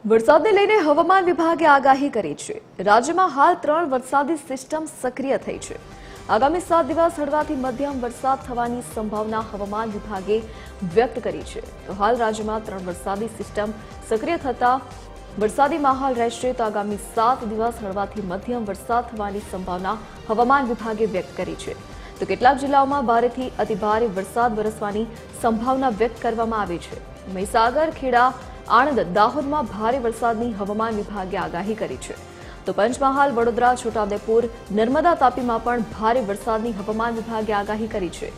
વરસાદને લઈને હવામાન વિભાગે આગાહી કરી છે। રાજ્યમાં હાલ 3 વરસાદી સિસ્ટમ સક્રિય થઈ છે। આગામી 7 દિવસ હળવાથી મધ્યમ વરસાદ થવાની સંભાવના હવામાન વિભાગે વ્યક્ત કરી છે। તો હાલ રાજ્યમાં 3 વરસાદી સિસ્ટમ સક્રિય થતા વરસાદી માહોલ રહેશે। તો આગામી 7 દિવસ હળવાથી મધ્યમ વરસાદ થવાની સંભાવના હવામાન વિભાગે વ્યક્ત કરી છે। તો કેટલાક જિલ્લાઓમાં ભારેથી અતિભારે વરસાદ વરસવાની સંભાવના વ્યક્ત કરવામાં આવી છે। મહીસાગર, ખેડા, આણંદ, દાહોદમાં ભારે વરસાદની હવામાન વિભાગે આગાહી કરી છે। તો પંચમહાલ, વડોદરા, છોટાઉદેપુર, નર્મદા, તાપીમાં પણ ભારે વરસાદની હવામાન વિભાગે આગાહી કરી છે।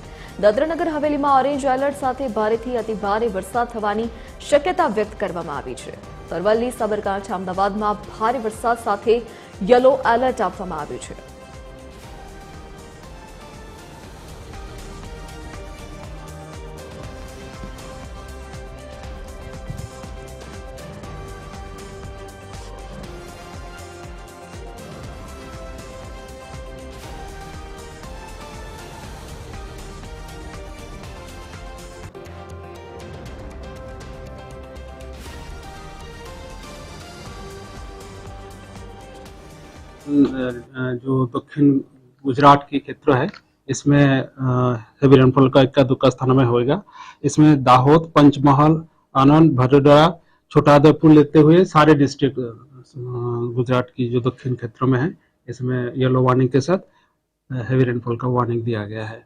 દાદરાનગર હવેલીમાં ઓરેન્જ એલર્ટ સાથે ભારેથી અતિભારે વરસાદ થવાની શક્યતા વ્યક્ત કરવામાં આવી છે। અરવલ્લી, સાબરકાંઠા, અમદાવાદમાં ભારે વરસાદ સાથે યલો એલર્ટ આપવામાં આવ્યું છે। जो दक्षिण गुजरात के क्षेत्र है इसमें हेवी रेनफॉल का इक्का दुक्का स्थानों में होगा। इसमें दाहोद, पंचमहाल, आनंद, भदोदरा, छोटाउदेपुर लेते हुए सारे डिस्ट्रिक्ट गुजरात की जो दक्षिण क्षेत्रों में है इसमें येलो वार्निंग के साथ हेवी रेनफॉल का वार्निंग दिया गया है।